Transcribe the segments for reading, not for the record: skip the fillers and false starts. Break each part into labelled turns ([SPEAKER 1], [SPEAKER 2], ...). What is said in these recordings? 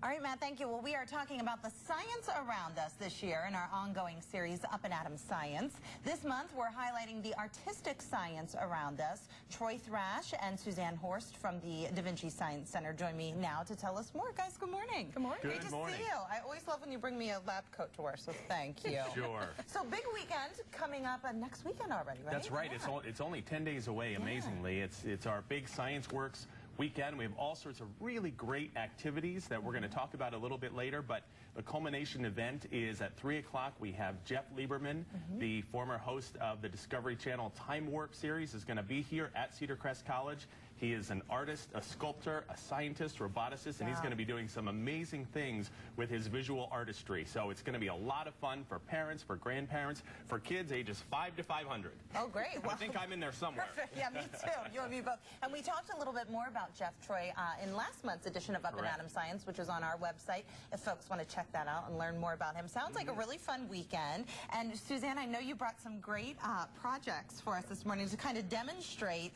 [SPEAKER 1] All right, Matt, thank you. Well, we are talking about the science around us this year in our ongoing series, Up and Atom Science. This month, we're highlighting the artistic science around us. Troy Thrash and Suzanne Horst from the Da Vinci Science Center join me now to tell us more. Guys, good morning.
[SPEAKER 2] Good morning.
[SPEAKER 1] Great to see you. I always love when you bring me a lab coat to wear, so thank you.
[SPEAKER 3] Sure.
[SPEAKER 1] So big weekend coming up next weekend already, right?
[SPEAKER 3] That's right.
[SPEAKER 1] Yeah.
[SPEAKER 3] It's only 10 days away, amazingly. It's our big Science Works weekend. We have all sorts of really great activities that we're going to talk about a little bit later, but the culmination event is at 3 o'clock. We have Jeff Lieberman, the former host of the Discovery Channel Time Warp series, is going to be here at Cedar Crest College. He is an artist, a sculptor, a scientist, roboticist, and he's going to be doing some amazing things with his visual artistry. So it's going to be a lot of fun for parents, for grandparents, for kids ages 5 to 500.
[SPEAKER 1] Oh, great.
[SPEAKER 3] Well, I think I'm in there somewhere.
[SPEAKER 1] Perfect. Yeah, me too. You and me both. And we talked a little bit more about Jeff Troy in last month's edition of Up and Atom Science, which is on our website, if folks want to check that out and learn more about him. Sounds like a really fun weekend. And Suzanne, I know you brought some great projects for us this morning to kind of demonstrate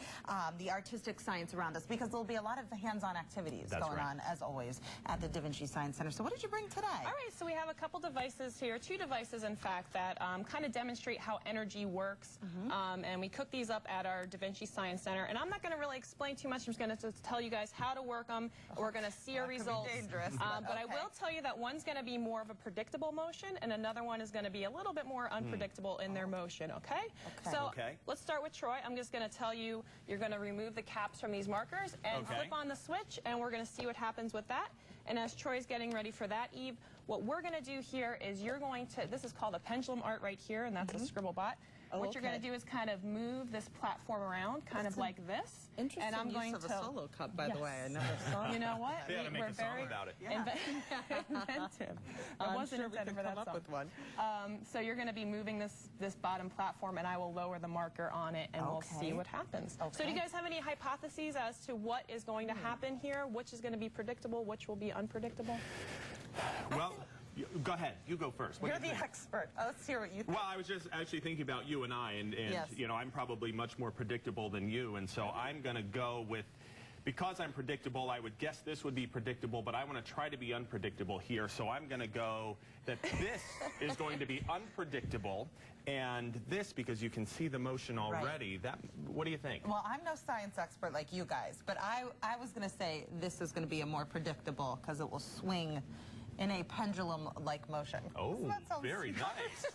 [SPEAKER 1] the artistic science around us, because there'll be a lot of hands-on activities going on, as always, at the Da Vinci Science Center. So what did you bring today?
[SPEAKER 2] All right, so we have a couple devices here, two devices, in fact, that kind of demonstrate how energy works. And we cooked these up at our Da Vinci Science Center. And I'm not going to really explain too much. I'm just going to tell you guys how to work them. We're going to see our results.
[SPEAKER 1] Could be dangerous,
[SPEAKER 2] but I will tell you that one's going to be more of a predictable motion, and another one is going to be a little bit more unpredictable in their motion, okay? So let's start with Troy. I'm just going to tell you, you're going to remove the caps from these markers and flip on the switch, and we're going to see what happens with that. And as Troy's getting ready for that, Eve, what we're going to do here is you're going to, this is called a pendulum art right here, and that's a Scribblebot. What you're going to do is kind of move this platform around, kind of like this.
[SPEAKER 1] Interesting
[SPEAKER 2] and I'm going
[SPEAKER 1] use of
[SPEAKER 2] to,
[SPEAKER 1] a solo cup, by the way. I never saw
[SPEAKER 2] You know what?
[SPEAKER 3] They ought to make a song about it.
[SPEAKER 2] Inventive. I wasn't intended for that song.
[SPEAKER 1] With one.
[SPEAKER 2] So you're going to be moving this bottom platform, and I will lower the marker on it, and we'll see what happens. So do you guys have any hypotheses as to what is going to happen here? Which is going to be predictable? Which will be unpredictable?
[SPEAKER 3] Well, go ahead. You go first.
[SPEAKER 1] You're the expert. Let's hear what you think.
[SPEAKER 3] Well, I was just actually thinking about you and I, and you know, I'm probably much more predictable than you, and so I'm going to go with, because I'm predictable, I would guess this would be predictable, but I want to try to be unpredictable here, so I'm going to go that this is going to be unpredictable, and this, because you can see the motion already, that, what do you think?
[SPEAKER 1] Well, I'm no science expert like you guys, but I was going to say this is going to be a more predictable, because it will swing in a pendulum-like motion.
[SPEAKER 3] Oh, very nice.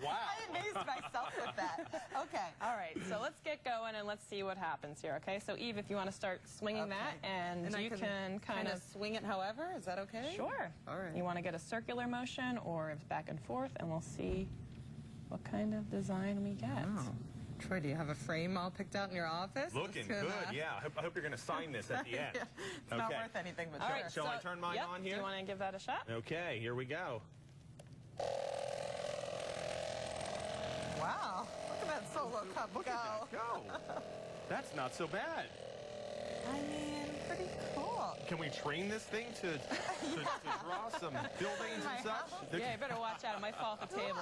[SPEAKER 3] Wow.
[SPEAKER 1] I amazed myself with that. Okay.
[SPEAKER 2] All right, so let's get going and let's see what happens here, okay? So, Eve, if you want to start swinging that, and you can kind of
[SPEAKER 1] swing it however, is that okay?
[SPEAKER 2] Sure.
[SPEAKER 1] All right.
[SPEAKER 2] You want to get a circular motion or it's back and forth, and we'll see what kind of design we get.
[SPEAKER 1] Oh. Troy, do you have a frame all picked out in your office?
[SPEAKER 3] Looking good, yeah. I hope you're going to sign this at the end.
[SPEAKER 1] It's not worth anything, but
[SPEAKER 2] all right,
[SPEAKER 3] Shall I turn mine on here?
[SPEAKER 2] Do you want to give that a shot?
[SPEAKER 3] Okay, here we go.
[SPEAKER 1] Wow, look at that solo cup go.
[SPEAKER 3] That's not so bad.
[SPEAKER 1] I mean, pretty cool.
[SPEAKER 3] Can we train this thing to draw some buildings and such?
[SPEAKER 2] Yeah, you better watch out. It might fall off the table.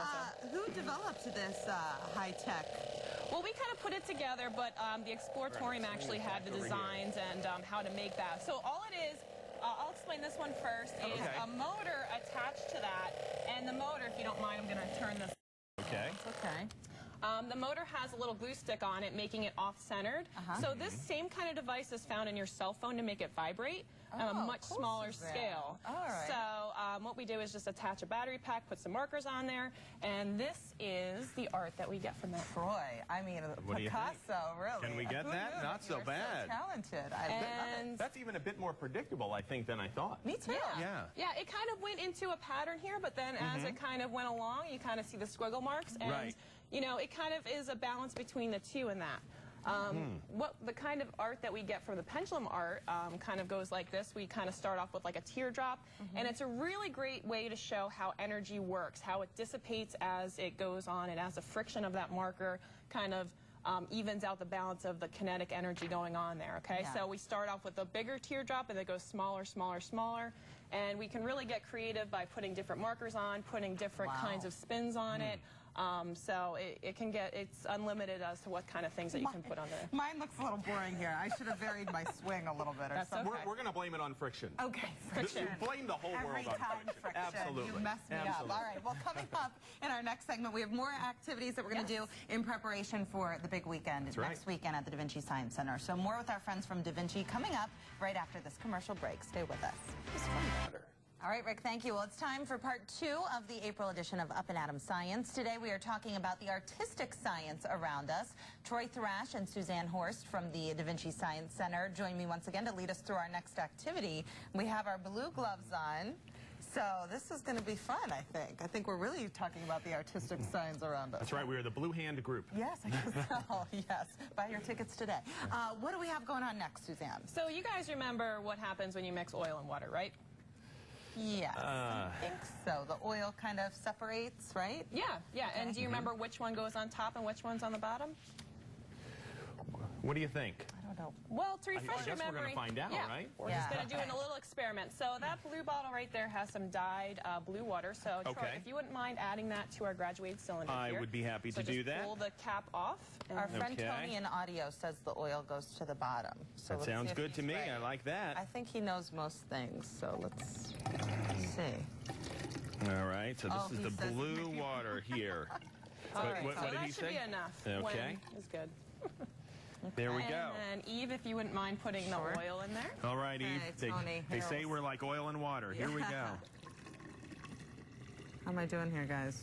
[SPEAKER 1] Who developed this high-tech?
[SPEAKER 2] Well, we kind of put it together, but the Exploratorium actually had the designs and how to make that. So all it is, I'll explain this one first, is a motor attached to that. And the motor, if you don't mind, I'm going to turn this.
[SPEAKER 3] Okay.
[SPEAKER 1] It's okay.
[SPEAKER 2] The motor has a little glue stick on it, making it off-centered. So this same kind of device is found in your cell phone to make it vibrate on a much smaller scale.
[SPEAKER 1] All right.
[SPEAKER 2] So what we do is just attach a battery pack, put some markers on there, and this is the art that we get from that.
[SPEAKER 1] Troy, I mean, Picasso, really.
[SPEAKER 3] Can we get that? Not so bad.
[SPEAKER 1] So talented.
[SPEAKER 2] And
[SPEAKER 3] that's even a bit more predictable, I think, than I thought.
[SPEAKER 1] Me too.
[SPEAKER 2] Yeah, it kind of went into a pattern here, but then as it kind of went along, you kind of see the squiggle marks, and you know, it kind of is a balance between the two in that. What the kind of art that we get from the pendulum art kind of goes like this. We kind of start off with like a teardrop, and it's a really great way to show how energy works, how it dissipates as it goes on, and as the friction of that marker kind of evens out the balance of the kinetic energy going on there, okay? So we start off with a bigger teardrop, and it goes smaller, smaller, smaller, and we can really get creative by putting different markers on, putting different kinds of spins on it. So it's unlimited as to what kind of things that you can put on there.
[SPEAKER 1] Mine looks a little boring here. I should have varied my swing a little bit or
[SPEAKER 2] That's
[SPEAKER 1] something.
[SPEAKER 2] okay.
[SPEAKER 3] We're going to blame it on friction.
[SPEAKER 1] Okay, friction.
[SPEAKER 3] Blame the whole world on friction. Absolutely.
[SPEAKER 1] You messed me up. All right. Well, coming up in our next segment, we have more activities that we're going to do in preparation for the big weekend next weekend at the Da Vinci Science Center. So more with our friends from Da Vinci coming up right after this commercial break. Stay with us. All right, Rick, thank you. Well, it's time for part 2 of the April edition of Up and Atom Science. Today we are talking about the artistic science around us. Troy Thrash and Suzanne Horst from the Da Vinci Science Center join me once again to lead us through our next activity. We have our blue gloves on. So this is going to be fun, I think. I think we're really talking about the artistic science around us.
[SPEAKER 3] That's right. We are the Blue Hand Group.
[SPEAKER 1] Yes, I guess so. Yes. Buy your tickets today. What do we have going on next, Suzanne?
[SPEAKER 2] So you guys remember what happens when you mix oil and water, right?
[SPEAKER 1] Yes, I think so. The oil kind of separates, right?
[SPEAKER 2] Yeah. Okay. And do you remember which one goes on top and which one's on the bottom?
[SPEAKER 3] What do you think?
[SPEAKER 1] I don't know.
[SPEAKER 2] Well, to refresh your memory,
[SPEAKER 3] we're going to find out, right?
[SPEAKER 2] We're just going to do a little experiment. So that blue bottle right there has some dyed blue water. So Troy, if you wouldn't mind adding that to our graduated cylinder
[SPEAKER 3] I would be happy to do that.
[SPEAKER 2] Just pull the cap off.
[SPEAKER 1] Our friend Tony in audio says the oil goes to the bottom. So
[SPEAKER 3] that sounds good to me. Right. I like that.
[SPEAKER 1] I think he knows most things, so let's see.
[SPEAKER 3] All right, so this is the blue water here.
[SPEAKER 2] All right,
[SPEAKER 3] what
[SPEAKER 2] so
[SPEAKER 3] did
[SPEAKER 2] that
[SPEAKER 3] he
[SPEAKER 2] should
[SPEAKER 3] say?
[SPEAKER 2] be enough.
[SPEAKER 3] Okay.
[SPEAKER 2] Is good.
[SPEAKER 3] There we go.
[SPEAKER 2] And Eve, if you wouldn't mind putting the oil in there.
[SPEAKER 3] All right, Eve. They say we're like oil and water. Here we go.
[SPEAKER 1] How am I doing here, guys?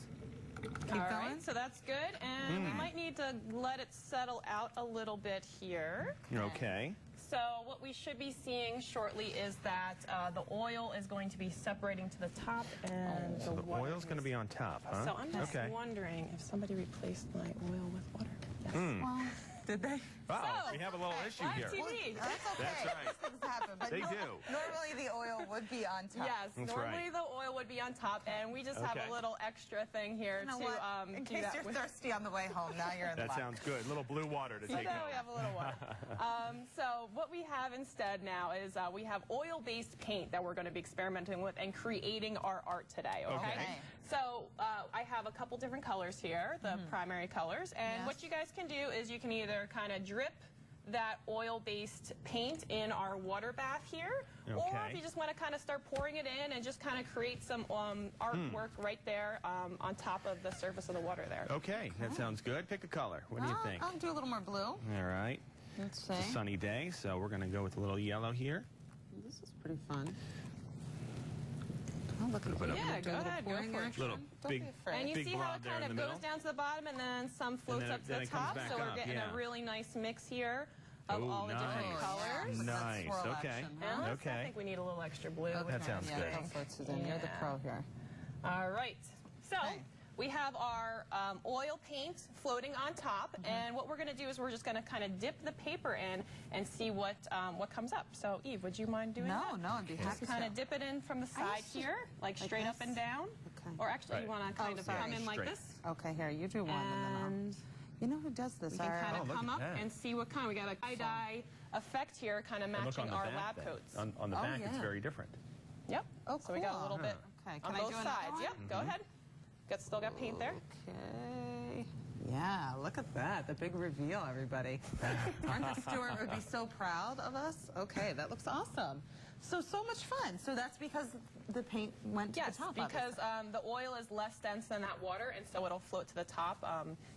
[SPEAKER 1] Keep going.
[SPEAKER 2] Right, so that's good. And we might need to let it settle out a little bit here.
[SPEAKER 3] Okay.
[SPEAKER 2] So what we should be seeing shortly is that the oil is going to be separating to the top and
[SPEAKER 3] So the oil's going to be on top, huh?
[SPEAKER 2] So I'm just wondering if somebody replaced my oil with water. Yes.
[SPEAKER 1] Well, did they?
[SPEAKER 3] Wow, we have a little issue here.
[SPEAKER 2] TV.
[SPEAKER 1] That's okay.
[SPEAKER 3] That's right.
[SPEAKER 1] These things happen. But
[SPEAKER 3] They do.
[SPEAKER 1] Normally the oil would be on top.
[SPEAKER 2] Yes,
[SPEAKER 3] That's
[SPEAKER 2] normally
[SPEAKER 3] right.
[SPEAKER 2] the oil would be on top, and we just have a little extra thing here
[SPEAKER 1] You know
[SPEAKER 2] to
[SPEAKER 1] what? In
[SPEAKER 2] do
[SPEAKER 1] case
[SPEAKER 2] that
[SPEAKER 1] you're
[SPEAKER 2] with.
[SPEAKER 1] thirsty on the way home, now you're in
[SPEAKER 3] That
[SPEAKER 1] luck.
[SPEAKER 3] sounds good. A little blue water to
[SPEAKER 2] So
[SPEAKER 3] take
[SPEAKER 2] now
[SPEAKER 3] home.
[SPEAKER 2] we have a little water. So what we have instead now is we have oil-based paint that we're going to be experimenting with and creating our art today, okay? So I have a couple different colors here, the primary colors, and what you guys can do is you can either kind of drip that oil-based paint in our water bath here, or if you just want to kind of start pouring it in and just kind of create some artwork right there on top of the surface of the water there.
[SPEAKER 3] Okay, that sounds good. Pick a color. What do you think?
[SPEAKER 1] I'll do a little more blue.
[SPEAKER 3] All right.
[SPEAKER 1] Let's see.
[SPEAKER 3] It's a sunny day, so we're going to go with a little yellow here.
[SPEAKER 1] This is pretty fun. Oh, look at it.
[SPEAKER 2] Yeah, go ahead, go for it.
[SPEAKER 3] Little big,
[SPEAKER 2] And you
[SPEAKER 3] big
[SPEAKER 2] see how
[SPEAKER 3] blob
[SPEAKER 2] it
[SPEAKER 3] there
[SPEAKER 2] kind
[SPEAKER 3] in
[SPEAKER 2] of
[SPEAKER 3] the
[SPEAKER 2] goes
[SPEAKER 3] middle.
[SPEAKER 2] down to the bottom and then some floats
[SPEAKER 3] then
[SPEAKER 2] up to the
[SPEAKER 3] it comes
[SPEAKER 2] top,
[SPEAKER 3] back
[SPEAKER 2] so we're
[SPEAKER 3] up,
[SPEAKER 2] getting a really nice mix here of all the different colors.
[SPEAKER 3] Nice.
[SPEAKER 1] swirl
[SPEAKER 3] Okay.
[SPEAKER 1] action,
[SPEAKER 2] And I
[SPEAKER 3] Okay.
[SPEAKER 2] think we need a little extra blue.
[SPEAKER 3] That sounds good.
[SPEAKER 1] Go for it, Suzanne. You're the pro here.
[SPEAKER 2] All right. So we have our oil paint floating on top, and what we're going to do is we're just going to kind of dip the paper in and see what comes up. So, Eve, would you mind doing that?
[SPEAKER 1] No, I'd be happy
[SPEAKER 2] Just kind of dip it in from the side here, like straight up and down.
[SPEAKER 1] Okay.
[SPEAKER 2] Or actually, you want to kind of come in like
[SPEAKER 3] Straight.
[SPEAKER 2] this.
[SPEAKER 1] Okay, here, you do one, and then you know who does this?
[SPEAKER 2] We can kind of
[SPEAKER 3] look
[SPEAKER 2] come
[SPEAKER 3] at
[SPEAKER 2] up
[SPEAKER 3] that.
[SPEAKER 2] and see what kind. We got a tie-dye effect here, kind of
[SPEAKER 3] And look
[SPEAKER 2] matching
[SPEAKER 3] on the
[SPEAKER 2] our
[SPEAKER 3] back
[SPEAKER 2] lab
[SPEAKER 3] then.
[SPEAKER 2] coats.
[SPEAKER 3] On the back, it's
[SPEAKER 1] yeah.
[SPEAKER 3] very different.
[SPEAKER 2] Yep.
[SPEAKER 1] Oh,
[SPEAKER 2] So we got a little bit
[SPEAKER 1] Okay,
[SPEAKER 2] on
[SPEAKER 1] can I
[SPEAKER 2] both
[SPEAKER 1] do another
[SPEAKER 2] sides.
[SPEAKER 1] one?
[SPEAKER 2] Yep, go ahead. Still got paint there.
[SPEAKER 1] Okay. Yeah, look at that. The big reveal, everybody. Martha Stewart would be so proud of us. Okay, that looks awesome. So much fun. So that's because the paint went to
[SPEAKER 2] Yes,
[SPEAKER 1] the top,
[SPEAKER 2] because the oil is less dense than that water, and so it'll float to the top.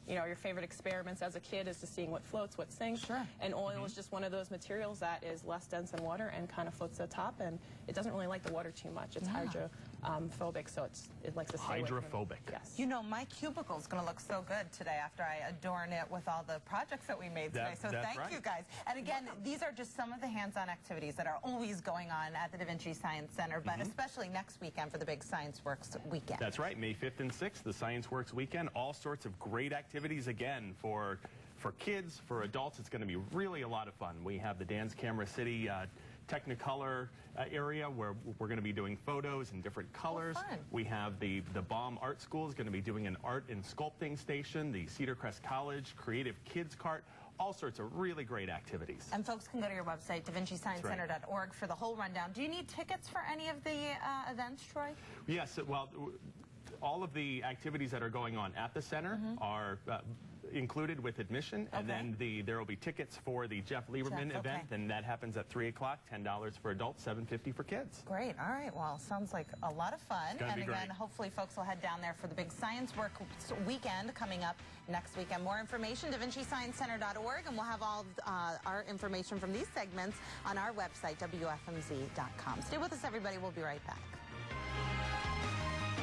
[SPEAKER 2] You know, your favorite experiments as a kid is just seeing what floats, what sinks.
[SPEAKER 1] Sure.
[SPEAKER 2] And oil is just one of those materials that is less dense than water and kind of floats to the top, and it doesn't really like the water too much. It's hydrophobic, so it likes to stay away from it.
[SPEAKER 3] Hydrophobic.
[SPEAKER 2] Yes.
[SPEAKER 1] You know, my cubicle's going to look so good today after I adorn it with all the projects that we made today. So
[SPEAKER 3] That's
[SPEAKER 1] thank
[SPEAKER 3] right.
[SPEAKER 1] you, guys. And again, these are just some of the hands-on activities that are always going on at the Da Vinci Science Center, but especially next weekend for the big Science Works weekend.
[SPEAKER 3] That's right, May 5th and 6th, the Science Works weekend. All sorts of great activities again for kids, for adults. It's going to be really a lot of fun. We have the Dan's Camera City Technicolor area where we're going to be doing photos in different colors.
[SPEAKER 1] fun.
[SPEAKER 3] We have the Baum Art School is going to be doing an art and sculpting station, the Cedar Crest College Creative Kids Cart, all sorts of really great activities.
[SPEAKER 1] And folks can go to your website, davincisciencecenter.org, for the whole rundown. Do you need tickets for any of the events, Troy?
[SPEAKER 3] Yes, well, all of the activities that are going on at the center are included with admission, and then there will be tickets for the Jeff Lieberman event, and that happens at 3 o'clock, $10 for adults, $7.50 for kids.
[SPEAKER 1] Great. All right. Well, sounds like a lot of fun.
[SPEAKER 3] And
[SPEAKER 1] again, hopefully folks will head down there for the big Science Work weekend coming up next weekend. More information, DaVinciScienceCenter.org, and we'll have all of our information from these segments on our website, WFMZ.com. Stay with us, everybody. We'll be right back.